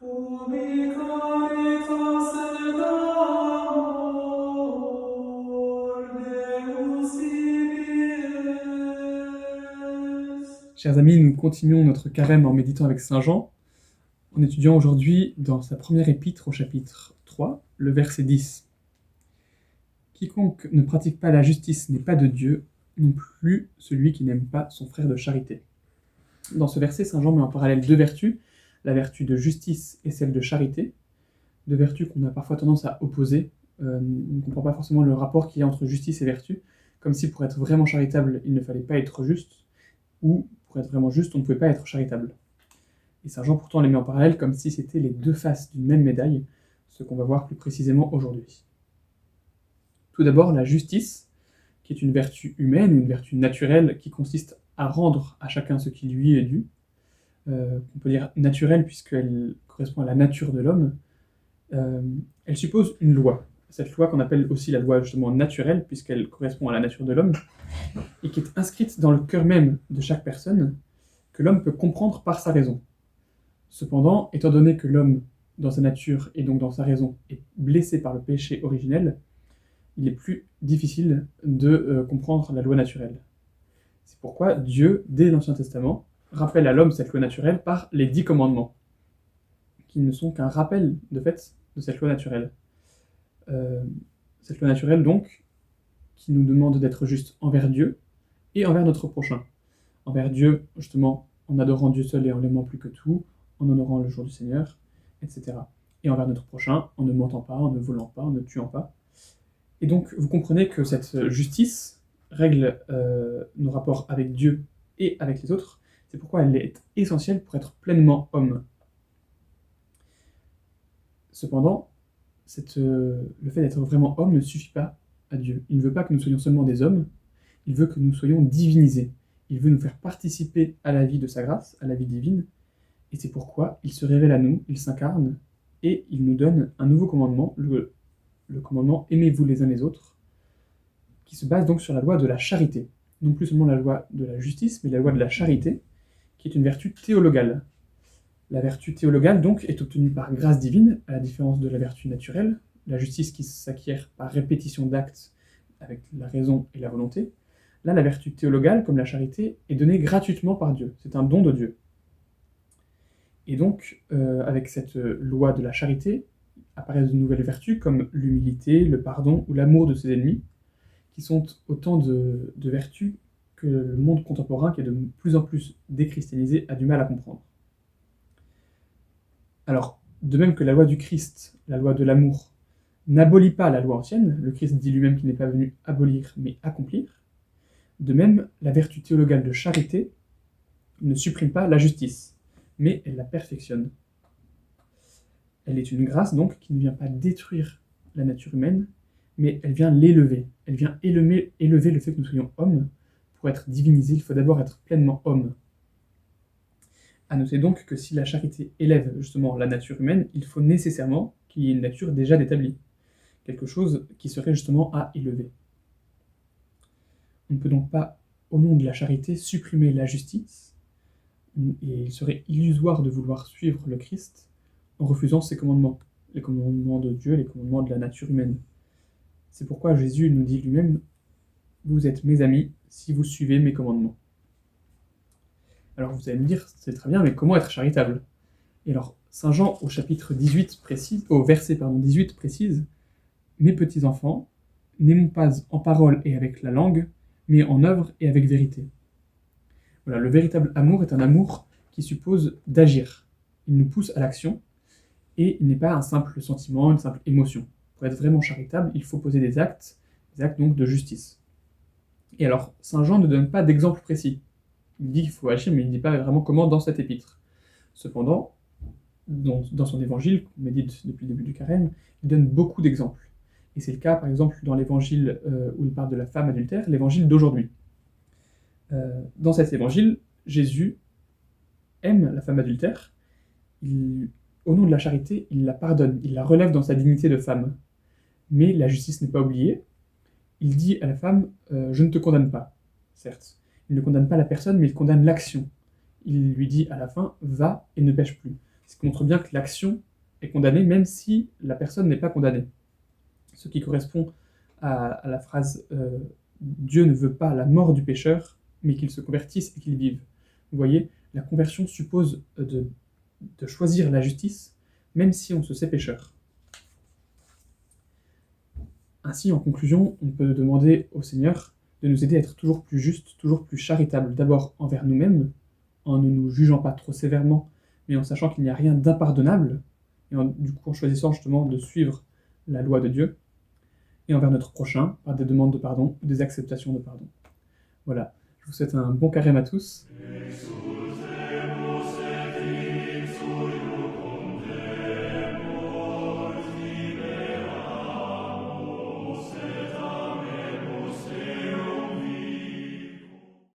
Ubi caritas et amor Deus vivies. Chers amis, nous continuons notre carême en méditant avec Saint Jean, en étudiant aujourd'hui dans sa première épître au chapitre 3, le verset 10. Quiconque ne pratique pas la justice n'est pas de Dieu, non plus celui qui n'aime pas son frère de charité. Dans ce verset, Saint Jean met en parallèle deux vertus, la vertu de justice et celle de charité, deux vertus qu'on a parfois tendance à opposer. On ne comprend pas forcément le rapport qu'il y a entre justice et vertu, comme si pour être vraiment charitable, il ne fallait pas être juste, ou pour être vraiment juste, on ne pouvait pas être charitable. Et Saint Jean pourtant les met en parallèle comme si c'était les deux faces d'une même médaille, ce qu'on va voir plus précisément aujourd'hui. Tout d'abord, la justice, qui est une vertu humaine, une vertu naturelle, qui consiste à rendre à chacun ce qui lui est dû. On peut dire naturelle puisqu'elle correspond à la nature de l'homme. Elle suppose une loi. Cette loi qu'on appelle aussi la loi justement naturelle, puisqu'elle correspond à la nature de l'homme, et qui est inscrite dans le cœur même de chaque personne, que l'homme peut comprendre par sa raison. Cependant, étant donné que l'homme, dans sa nature et donc dans sa raison, est blessé par le péché originel, il est plus difficile de comprendre la loi naturelle. C'est pourquoi Dieu, dès l'Ancien Testament, rappelle à l'homme cette loi naturelle par les 10 commandements, qui ne sont qu'un rappel, de fait, de cette loi naturelle. Cette loi naturelle, donc, qui nous demande d'être juste envers Dieu et envers notre prochain. Envers Dieu, justement, en adorant Dieu seul et en l'aimant plus que tout, en honorant le jour du Seigneur, etc. Et envers notre prochain, en ne mentant pas, en ne volant pas, en ne tuant pas. Et donc, vous comprenez que cette justice règle nos rapports avec Dieu et avec les autres. C'est pourquoi elle est essentielle pour être pleinement homme. Cependant, le fait d'être vraiment homme ne suffit pas à Dieu. Il ne veut pas que nous soyons seulement des hommes, il veut que nous soyons divinisés. Il veut nous faire participer à la vie de sa grâce, à la vie divine, et c'est pourquoi il se révèle à nous, il s'incarne, et il nous donne un nouveau commandement, le commandement « Aimez-vous les uns les autres », qui se base donc sur la loi de la charité. Non plus seulement la loi de la justice, mais la loi de la charité, qui est une vertu théologale. La vertu théologale, donc, est obtenue par grâce divine, à la différence de la vertu naturelle, la justice qui s'acquiert par répétition d'actes avec la raison et la volonté. Là, la vertu théologale, comme la charité, est donnée gratuitement par Dieu. C'est un don de Dieu. Et donc, avec cette loi de la charité, apparaissent de nouvelles vertus comme l'humilité, le pardon ou l'amour de ses ennemis, qui sont autant de vertus que le monde contemporain, qui est de plus en plus déchristianisé, a du mal à comprendre. Alors, de même que la loi du Christ, la loi de l'amour, n'abolit pas la loi ancienne, le Christ dit lui-même qu'il n'est pas venu abolir, mais accomplir, de même, la vertu théologale de charité ne supprime pas la justice, mais elle la perfectionne. Elle est une grâce, donc, qui ne vient pas détruire la nature humaine, mais elle vient l'élever. Elle vient élever le fait que nous soyons hommes. Pour être divinisé, il faut d'abord être pleinement homme. À noter donc que si la charité élève justement la nature humaine, il faut nécessairement qu'il y ait une nature déjà établie, quelque chose qui serait justement à élever. On ne peut donc pas, au nom de la charité, supprimer la justice, et il serait illusoire de vouloir suivre le Christ en refusant ses commandements, les commandements de Dieu, les commandements de la nature humaine. C'est pourquoi Jésus nous dit lui-même « Vous êtes mes amis si vous suivez mes commandements ». Alors vous allez me dire, c'est très bien, mais comment être charitable? Et alors, Saint Jean, au chapitre 18 précise, au verset 18 précise « Mes petits enfants, n'aimons pas en parole et avec la langue, mais en œuvre et avec vérité. » Voilà, le véritable amour est un amour qui suppose d'agir. Il nous pousse à l'action, et il n'est pas un simple sentiment, une simple émotion. Pour être vraiment charitable, il faut poser des actes donc de justice. Et alors, Saint Jean ne donne pas d'exemple précis. Il dit qu'il faut agir, mais il ne dit pas vraiment comment dans cette épître. Cependant, dans son évangile, qu'on médite depuis le début du carême, il donne beaucoup d'exemples. Et c'est le cas, par exemple, dans l'évangile où il parle de la femme adultère, l'évangile d'aujourd'hui. Dans cet évangile, Jésus aime la femme adultère, au nom de la charité, il la pardonne, il la relève dans sa dignité de femme. Mais la justice n'est pas oubliée. Il dit à la femme « Je ne te condamne pas », certes. Il ne condamne pas la personne, mais il condamne l'action. Il lui dit à la fin « Va et ne pêche plus ». Ce qui montre bien que l'action est condamnée même si la personne n'est pas condamnée. Ce qui correspond à la phrase Dieu ne veut pas la mort du pécheur, mais qu'il se convertisse et qu'il vive. Vous voyez, la conversion suppose de choisir la justice, même si on se sait pécheur. Ainsi, en conclusion, on peut demander au Seigneur de nous aider à être toujours plus justes, toujours plus charitables, d'abord envers nous-mêmes, en ne nous jugeant pas trop sévèrement, mais en sachant qu'il n'y a rien d'impardonnable, et du coup en choisissant justement de suivre la loi de Dieu, et envers notre prochain, par des demandes de pardon ou des acceptations de pardon. Voilà, je vous souhaite un bon carême à tous,